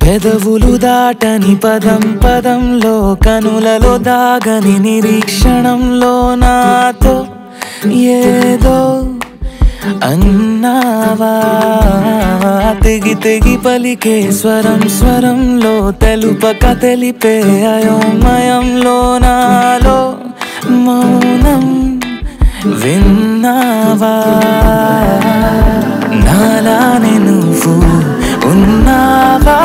పెదవులు దాటని పదం పదంలో కనులలో దాగని నిరీక్షణంలో నాతో ఏదో అన్నావా తెగి తెగి పలికే స్వరం స్వరంలో తెలుపక తెలిపే అయోమయంలో నాలో మౌనం విన్నావా నాలానే నువ్వు ఉన్నావా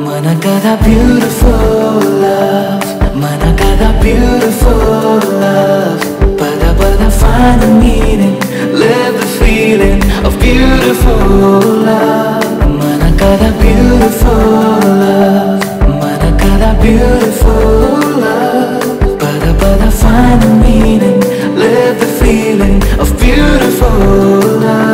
మన కదా బ్యూటిఫుల్ లవ్ మన కదా బ్యూటిఫుల్ లవ్ పద పద find the meaning live the feeling of beautiful love మన కదా beautiful love మన కదా beautiful love పద పద find the meaning live the feeling of beautiful love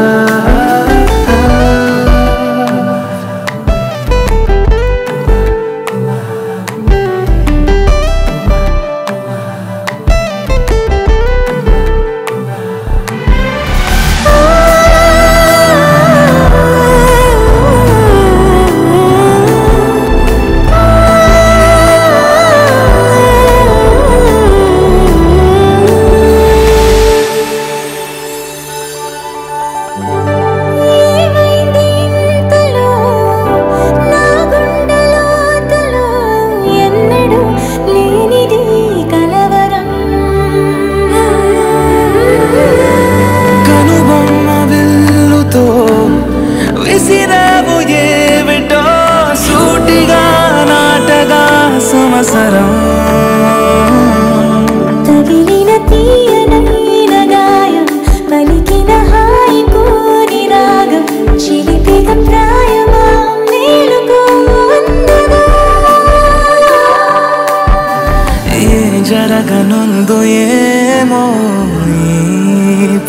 తగిలిన తీయనైన గాయం పలికిన హాయి కోరి రాగం చిలిపిగ ప్రాయమా మేలుకో అందగా ఏ జరగనుందో ఏమో ఈ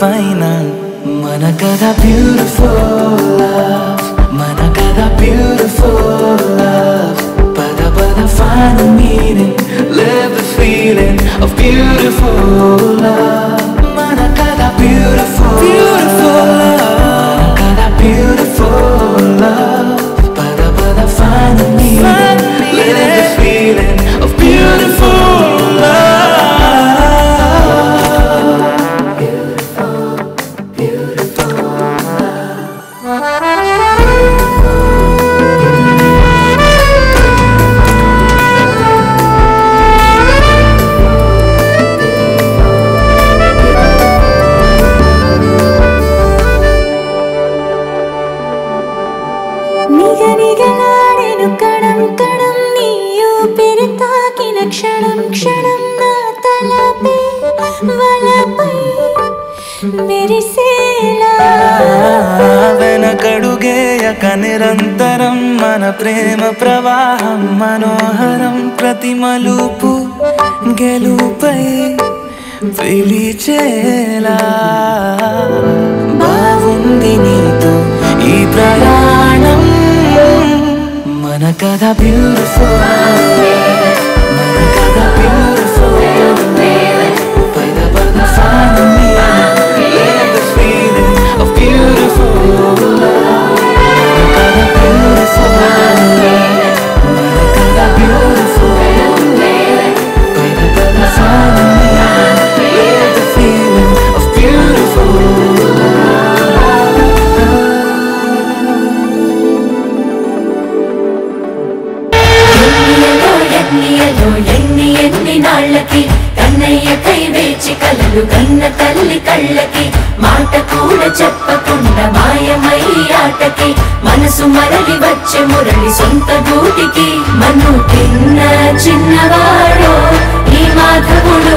పైన మన కదా బ్యూటిఫుల్ లవ్ మన కదా బ్యూటిఫుల్ లవ్ పద పద find the meaning live the feeling of beautiful love మన కదా beautiful beautiful love మన కదా beautiful love పద పద find the meaning live the feeling of beautiful love beautiful beautiful నిగనిగలాడెను కణం కణం నీ ఊపిరి తాకిన క్షణం క్షణం నా తలపై వలపై మెరిసేలా వెనకడుగేయక నిరంతరం మన ప్రేమ ప్రవాహం మనోహరం ప్రతి మలుపు గెలుపై పిలిచేలా బాగుంది నీతో ఈ ప్రయాణం మన కదా బ్యూటిఫుల్ మన కదా బ్యూటిఫుల్ పద పద find the meaning live the feeling of beautiful love మన కదా beautiful మన కదా beautiful పద పద find the meaning live the feeling of beautiful ఎన్ని నాళ్ళకి కన్నయ్య కై వేచి కలలు కన్న తల్లి కళ్ళకి మాట కూడా చెప్పకుండా మాయమై ఆటకి మనసు మరలి వచ్చే మురళి సొంత గూటికి మన్ను తిన్న చిన్నవాడో ఈ మాధవుడు